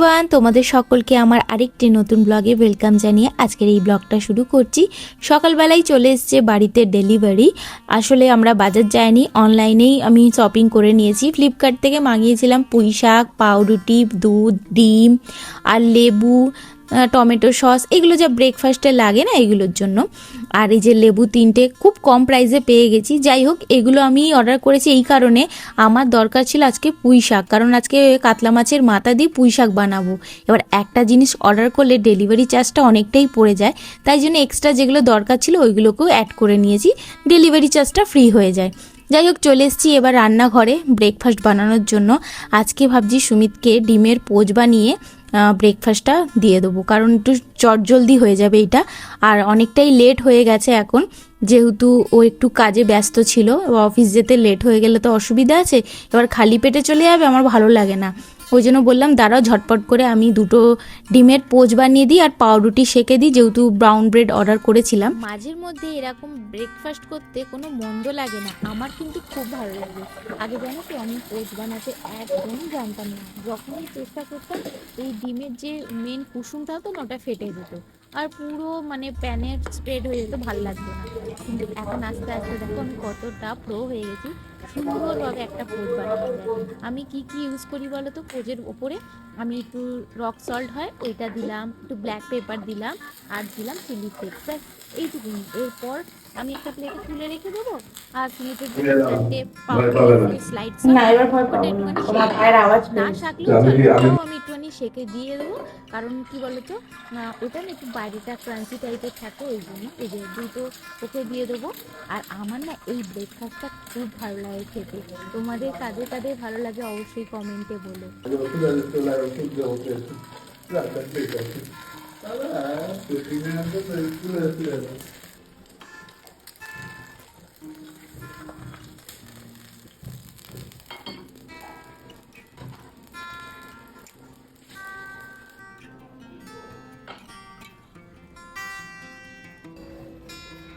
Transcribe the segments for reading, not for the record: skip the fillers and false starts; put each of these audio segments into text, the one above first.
Everyone, তোমাদের সকলকে আমার আরেকটি নতুন ব্লগে ওয়েলকাম জানিয়ে আজকের এই ব্লগটা শুরু করছি। সকালবেলায় চলে এসছে বাড়িতে ডেলিভারি। আসলে আমরা বাজার যাইনি, অনলাইনেই আমি শপিং করে নিয়েছি। ফ্লিপকার্ট থেকে মাঙিয়েছিলাম পুঁই শাক, পাউরুটি, দুধ, ডিম আর লেবু, টমেটো সস, এগুলো যা ব্রেকফাস্টে লাগে না এগুলোর জন্য। আর এই যে লেবু 3টে খুব কম প্রাইসে পেয়ে গেছি। যাই হোক, এগুলো আমি অর্ডার করেছি এই কারণে, আমার দরকার ছিল আজকে পুঁই শাক, কারণ আজকে কাতলা মাছের মাথা দিয়ে পুঁই শাক বানাবো। এবার একটা জিনিস অর্ডার করলে ডেলিভারি চার্জটা অনেকটাই পড়ে যায়, তাই জন্য এক্সট্রা যেগুলো দরকার ছিল ওইগুলোকেও অ্যাড করে নিয়েছি, ডেলিভারি চার্জটা ফ্রি হয়ে যায়। যাই হোক, চলে এসেছি এবার রান্নাঘরে ব্রেকফাস্ট বানানোর জন্য। আজকে ভাবছি সুমিতকে ডিমের পোচ বানিয়ে ব্রেকফাস্টটা দিয়ে দেবো, কারণ একটু চটজলদি হয়ে যাবে এটা। আর অনেকটাই লেট হয়ে গেছে এখন, যেহেতু ও একটু কাজে ব্যস্ত ছিল, অফিস যেতে লেট হয়ে গেলে তো অসুবিধা আছে। এবার খালি পেটে চলে যাবে, আমার ভালো লাগে না। ওই জন্য বললাম দাঁড়াও, ঝটপট করে আমি 2টো ডিমের পোচ বানিয়ে দিই আর পাউরুটি সেঁকে দিই, যেহেতু ব্রাউন ব্রেড অর্ডার করেছিলাম। মাঝের মধ্যে এরকম ব্রেকফাস্ট করতে কোনো মন্দ লাগে না, আমার কিন্তু খুব ভালো লাগে। আগে জানো তো, আমি পোচ বানাতে একদমই জানতাম না। যখনই চেষ্টা করতাম, এই ডিমের যে মেন কুসুমটা হতো না, ওটা ফেটে যেত আর পুরো মানে প্যানে স্প্রেড হয়ে যেত, ভালো লাগতো না। কিন্তু এখন আস্তে আস্তে দেখো আমি কতটা প্রো হয়ে গেছি, সুন্দরভাবে একটা পোচ বানানো যায়। আমি কি কি ইউজ করি বলো তো পোচের ওপরে? আমি একটু রক সল্ট হয় ওইটা দিলাম, একটু ব্ল্যাক পেপার দিলাম, আর দিলাম চিলি ফ্লেক্স, ব্যাস এইটুকুনি। এরপর আমি একটা প্লেটে তুলে রেখে দেবো। আর সুমিতের জন্য 4টে পাউরুটি স্লাইড ওটা একটুখানি না শাকলেও চলে, ওটাও আমি একটুখানি সেঁকে দিয়ে দেবো। কারণ কি বলতো, ওটা না একটু বাইরেটা ক্রাঞ্চি টাইপের থাকে, ওই জন্য এই যে 2টো ওকে দিয়ে দেবো। আর আমার না এই ব্রেকফাস্টটা খুব ভালো লাগে খেতে। তোমাদের কাদের কাদের ভালো লাগে অবশ্যই কমেন্টে বলো।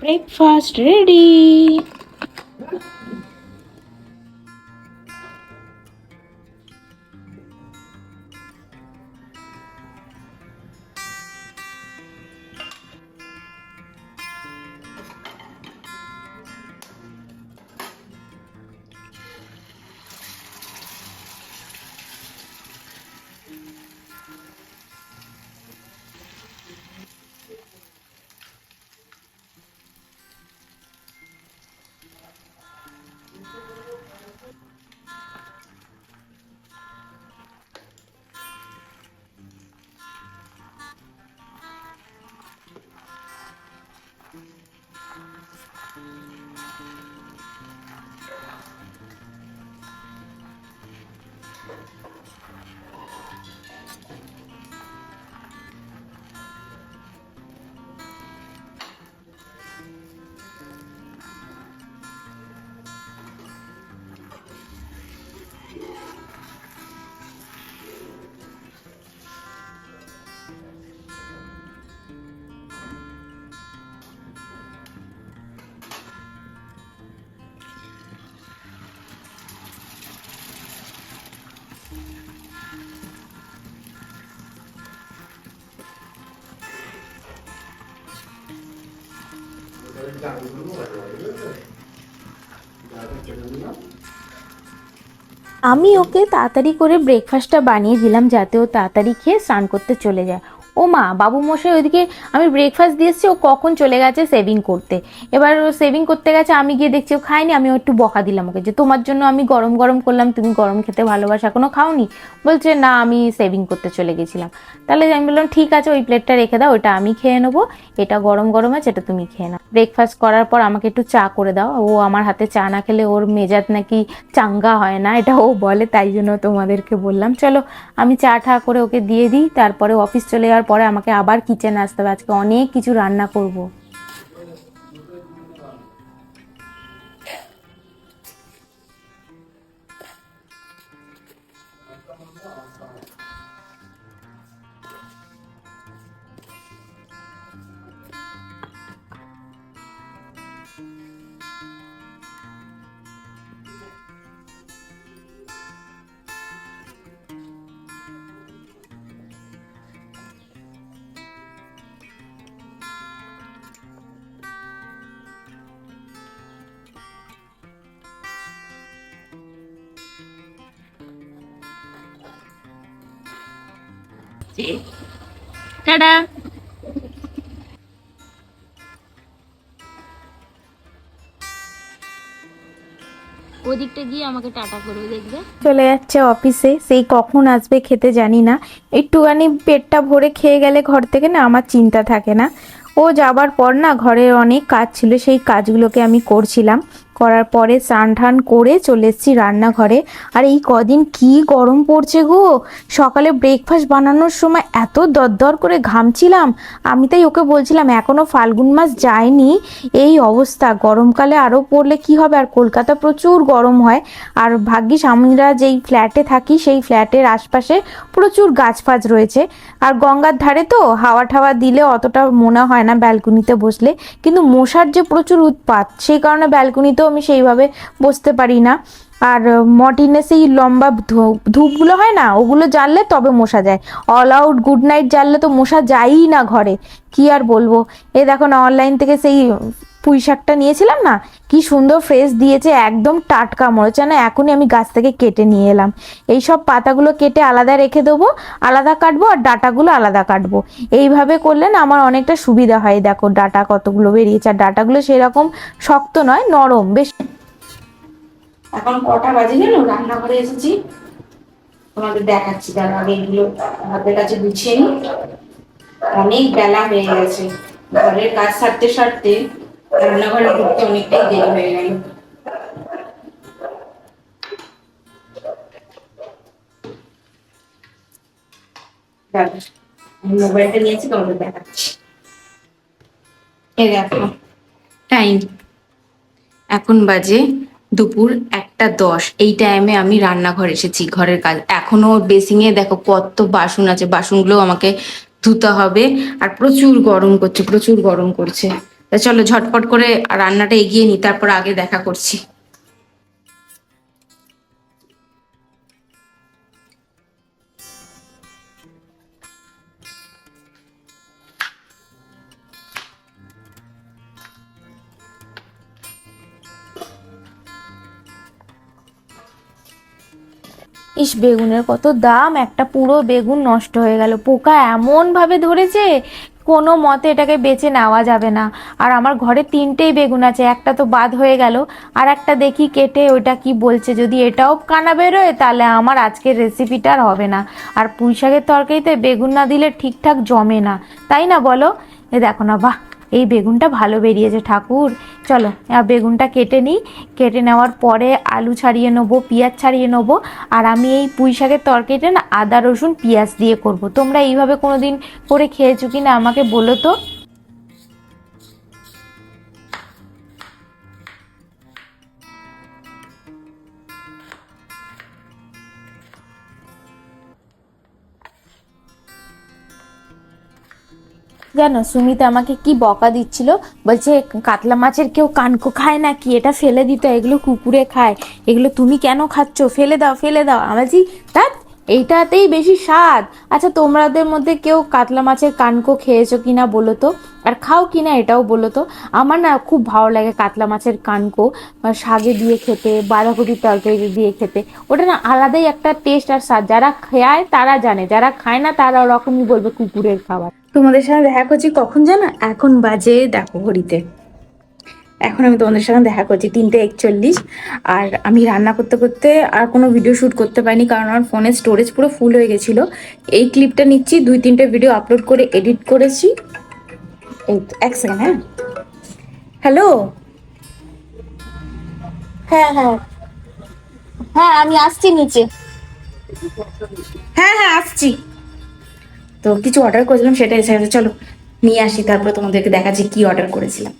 Breakfast ready. আমি ওকে তাড়াতাড়ি করে ব্রেকফাস্টটা বানিয়ে দিলাম, যাতে ও তাড়াতাড়ি খেয়ে স্নান করতে চলে যায়। ও মা, বাবু মশাই ওইদিকে আমি ব্রেকফাস্ট দিয়ে এসেছি, ও কখন চলে গেছে সেভিং করতে। এবার ও সেভিং করতে গেছে, আমি গিয়ে দেখছি ও খায়নি। আমি একটু বকা দিলাম ওকে, যে তোমার জন্য আমি গরম গরম করলাম, তুমি গরম খেতে ভালোবাসো, এখনো খাওনি? বলছে না, আমি সেভিং করতে চলে গেছিলাম। তাহলে আমি বললাম ঠিক আছে, ওই প্লেটটা রেখে দাও, ওটা আমি খেয়ে নেবো, এটা গরম গরম আছে, এটা তুমি খেয়ে নাও। ব্রেকফাস্ট করার পর আমাকে একটু চা করে দাও। ও আমার হাতে চা না খেলে ওর মেজাজ নাকি চাঙ্গা হয় না, এটা ও বলে, তাই জন্য তোমাদেরকে বললাম। চলো আমি চা ঠা করে ওকে দিয়ে দিই, তারপরে অফিস চলে যাওয়ার পরে আমাকে আবার কিচেনে আসতে হবে, আজকে অনেক কিছু রান্না করব। এসছে। টাটা। ওদিকটা গিয়ে আমাকে টাটা করবে, দেখবে চলে যাচ্ছে অফিসে। সেই কখন আসবে খেতে জানি না। একটুখানি পেটটা ভরে খেয়ে গেলে ঘর থেকে না আমার চিন্তা থাকে না। ও যাবার পর না ঘরের অনেক কাজ ছিল, সেই কাজগুলোকে আমি করছিলাম। করার পরে স্নান টান করে চলে এসেছি রান্নাঘরে। আর এই কদিন কি গরম পড়ছে গো! সকালে ব্রেকফাস্ট বানানোর সময় এত দরদর করে ঘামছিলাম। আমি তাই ওকে বলছিলাম এখনো ফাল্গুন মাস যায়নি, এই অবস্থা গরমকালে আরও পড়লে কি হবে। আর কলকাতা প্রচুর গরম হয়। আর ভাগ্যিস আমরা যেই ফ্ল্যাটে থাকি সেই ফ্ল্যাটের আশপাশে প্রচুর গাছ ফাছ রয়েছে। আর গঙ্গার ধারে তো হাওয়া ঠাওয়া দিলে অতটা মনে হয় না ব্যালকনিতে বসলে। কিন্তু মশার যে প্রচুর উৎপাত, সেই কারণে ব্যালকনিতেও আমি সেইভাবে বসতে পারি না। আর মর্টিনে সেই লম্বা ধূপগুলো হয় না, ওগুলো জ্বাললে তবে মশা যায়। অল আউট গুড নাইট জ্বাললে তো মশা যায়ই না ঘরে। কি আর বলবো। এই দেখো না, অনলাইন থেকে সেই পুঁই শাকটা নিয়েছিলাম না, কি সুন্দর ফ্রেশ দিয়েছে, একদম টাটকা মনে হচ্ছে না এখনই আমি গাছ থেকে কেটে নিয়ে এলাম। এই সব পাতাগুলো কেটে আলাদা রেখে দেবো, আলাদা কাটবো, আর ডাটাগুলো আলাদা কাটবো। এইভাবে করলে না আমার অনেকটা সুবিধা হয়। দেখো ডাটা কতগুলো বেরিয়েছে, আর ডাটাগুলো সেরকম শক্ত নয়, নরম বেশ। এখন কটা বাজে জানো, রান্নাঘরে এসেছি, তোমাদের দেখাচ্ছি। তার আগে এগুলো হাতের কাছে গুছিয়ে নি, অনেক বেলা হয়ে গেছে। ঘরের কাজ সারতে সারতে রান্নাঘরে ঢুকতে অনেকটাই দেরি হয়ে গেল। মোবাইলটা নিয়েছি, তোমাদের দেখাচ্ছি। এই দেখো টাইম, এখন বাজে দুপুর 1:10। এই টাইমে আমি রান্নাঘর এসেছি ঘরের কাজ। এখনো বেসিংয়ে দেখো কত বাসন আছে, বাসনগুলো আমাকে ধুতে হবে। আর প্রচুর গরম করছে, প্রচুর গরম করছে। তা চলো ঝটপট করে রান্নাটা এগিয়ে নিই, তারপর আগে দেখা করছি। ইস, বেগুনের কত দাম! একটা পুরো বেগুন নষ্ট হয়ে গেল, পোকা এমন ভাবে ধরেছে, কোনো মতে এটাকে বেঁচে নেওয়া যাবে না। আর আমার ঘরে 3টেই বেগুন আছে, একটা তো বাদ হয়ে গেল। আর একটা দেখি কেটে ওইটা কি বলছে, যদি এটাও কানা বেরোয় তাহলে আমার আজকের রেসিপিটা আর হবে না। আর পুঁই শাকের তরকারিতে বেগুন না দিলে ঠিকঠাক জমে না, তাই না বলো? এ দেখো না, বাহ, এই বেগুনটা ভালো বেরিয়েছে ঠাকুর। চলো বেগুনটা কেটে নিই। কেটে নেওয়ার পরে আলু ছাড়িয়ে নেবো, পেঁয়াজ ছাড়িয়ে নেবো। আর আমি এই পুঁই শাকের তরকারিটা না আদা রসুন পেঁয়াজ দিয়ে করব। তোমরা এইভাবে কোনোদিন করে খেয়েছো কি না আমাকে বলো তো। জানো সুমিতা আমাকে কি বকা দিচ্ছিল, বলছে কাতলা মাছের কেউ কানকো খায় নাকি, এটা ফেলে দিত, এগুলো কুকুরে খায়, এগুলো তুমি কেন খাচ্ছ, ফেলে দাও ফেলে দাও। আমি বলছি ধ্যাৎ, এইটাতেই বেশি স্বাদ। আচ্ছা তোমাদের মধ্যে কেউ কাতলা মাছের কানকো খেয়েছো কিনা বলো তো, আর খাও কিনা এটাও বলো তো। আমার না খুব ভালো লাগে কাতলা মাছের কানকো, শাকে দিয়ে খেতে, বাঁধাকপির তরকারি দিয়ে খেতে। ওটা না আলাদাই একটা টেস্ট আর স্বাদ। যারা খায় তারা জানে, যারা খায় না তারা ওরকমই বলবে কুকুরের খাবার। তোমাদের সাথে দেখা করছি কখন জানো, এখন বাজে দেখো ঘড়িতে, এখন আমি তোমাদের সাথে দেখা করছি 3:41। আর আমি রান্না করতে করতে আর কোনো ভিডিও শ্যুট করতে পারিনি, কারণ আমার ফোনের স্টোরেজ পুরো ফুল হয়ে গেছিলো। এই ক্লিপটা নিচ্ছি, 2-3টে ভিডিও আপলোড করে এডিট করেছি। এই তো, 1 সেকেন্ড। হ্যাঁ, হ্যালো। হ্যাঁ হ্যাঁ হ্যাঁ, আমি আসছি নিচে। হ্যাঁ হ্যাঁ আসছি। তো কিছু অর্ডার করেছিলাম, সেটা এসে গেছে, চলো নিয়ে আসি, তারপরে তোমাদেরকে দেখাচ্ছি কি অর্ডার করেছিলাম।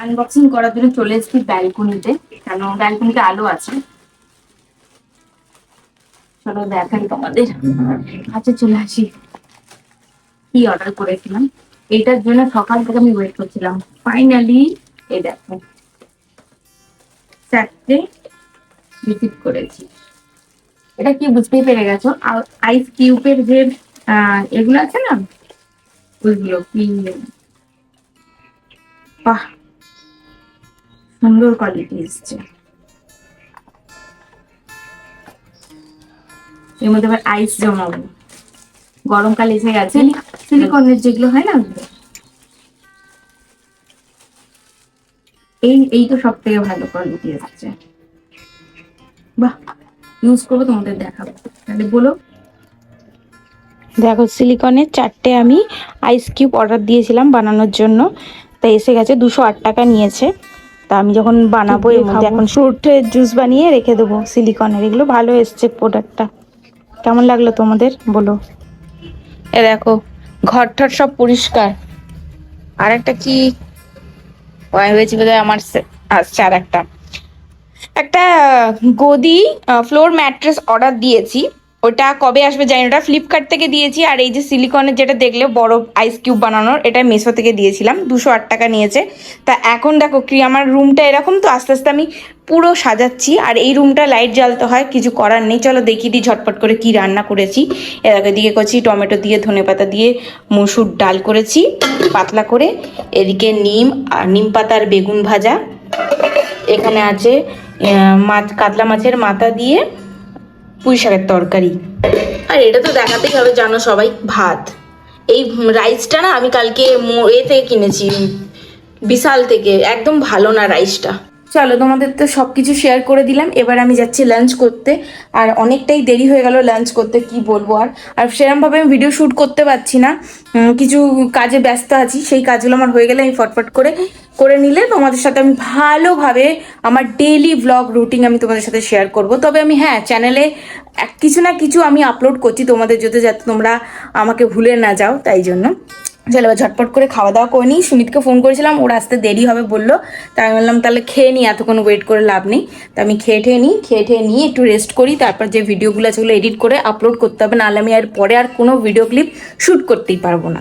আনবক্সিং করার জন্য চলে এসেছি ব্যালকনিতে, কেন ব্যালকনিতে আলো আছে। চলো দেখাই তোমাদের। আচ্ছা চলে আসি কি অর্ডার করেছিলাম। এটার জন্য সকাল থেকে আমি ওয়েট করছিলাম। ফাইনালি এই দেখো 4টে রিসিভ করেছি। এটা কি বুঝতেই পেরে গেছো, আইস কিউবের যে এগুলো আছে না, ওইগুলো কি, বাহ সুন্দর কোয়ালিটি এসছে। এর মধ্যে আবার আইস জমাবো, গরমকাল এসে গেছে। সিলিকনের যেগুলো হয় না, এই তো সব থেকে ভালো কোয়ালিটি এসছে। বাহ, ইউজ করবো, তোমাদের দেখাবো। তাহলে বলো। দেখো সিলিকনের 4টে আমি আইস কিউব অর্ডার দিয়েছিলাম বানানোর জন্য, তা এসে গেছে। 208 টাকা নিয়েছে। তা আমি যখন বানাবো এর মধ্যে এখন ফ্রুটের জুস বানিয়ে রেখে দেবো সিলিকনের। এগুলো ভালো এসছে প্রোডাক্টটা। কেমন লাগলো তোমাদের বলো। এ দেখো ঘরটার সব পরিষ্কার। আর একটা কি হয়েছে বোধহয় আমার আসছে, আর একটা গদি ফ্লোর ম্যাট্রেস অর্ডার দিয়েছি। ওটা কবে আসবে জানি না, ওটা ফ্লিপকার্ট থেকে দিয়েছি। আর এই যে সিলিকনের যেটা দেখলে বড় আইস কিউব বানানোর, এটা মেসো থেকে দিয়েছিলাম। 208 টাকা নিয়েছে। তা এখন দেখো কি আমার রুমটা এরকম, তো আস্তে আস্তে আমি পুরো সাজাচ্ছি। আর এই রুমটা লাইট জ্বালতে হয়, কিছু করার নেই। চলো দেখিয়ে দিই ঝটপট করে কি রান্না করেছি। এদিকে দিকে করছি টমেটো দিয়ে, ধনেপাতা দিয়ে মসুর ডাল করেছি পাতলা করে। এদিকে নিম পাতার বেগুন ভাজা। এখানে আছে কাতলা মাছের মাথা দিয়ে পুঁই শাকের তরকারি। আর এটা তো দেখাতেই হবে, জানো সবাই, ভাত। এই রাইসটা না আমি কালকে এ থেকে কিনেছি, বিশাল থেকে। একদম ভালো না রাইসটা। চলো তোমাদের তো সব কিছু শেয়ার করে দিলাম। এবার আমি যাচ্ছি লাঞ্চ করতে। আর অনেকটাই দেরি হয়ে গেল লাঞ্চ করতে, কি বলবো। আর সেরমভাবে আমি ভিডিও শ্যুট করতে পারছি না, কিছু কাজে ব্যস্ত আছি। সেই কাজগুলো আমার হয়ে গেলে আমি ফটফট করে নিলে তোমাদের সাথে আমি ভালোভাবে আমার ডেইলি ব্লগ রুটিন আমি তোমাদের সাথে শেয়ার করব। তবে আমি চ্যানেলে কিছু না কিছু আমি আপলোড করছি তোমাদের, যাতে তোমরা আমাকে ভুলে না যাও, তাই জন্য। চলো এবার ঝটপট করে খাওয়া দাওয়া করে নিই। সুমিতকে ফোন করেছিলাম, ওর আসতে দেরি হবে বললো। তাই আমি বললাম তাহলে খেয়ে নিই, এতক্ষণ ওয়েট করে লাভ নেই। তা আমি খেয়ে ঠেয়ে নিই একটু রেস্ট করি। তারপর যে ভিডিওগুলো আছে ওগুলো এডিট করে আপলোড করতে হবে, নাহলে আমি আর পরে আর কোনো ভিডিও ক্লিপ শ্যুট করতেই পারবো না।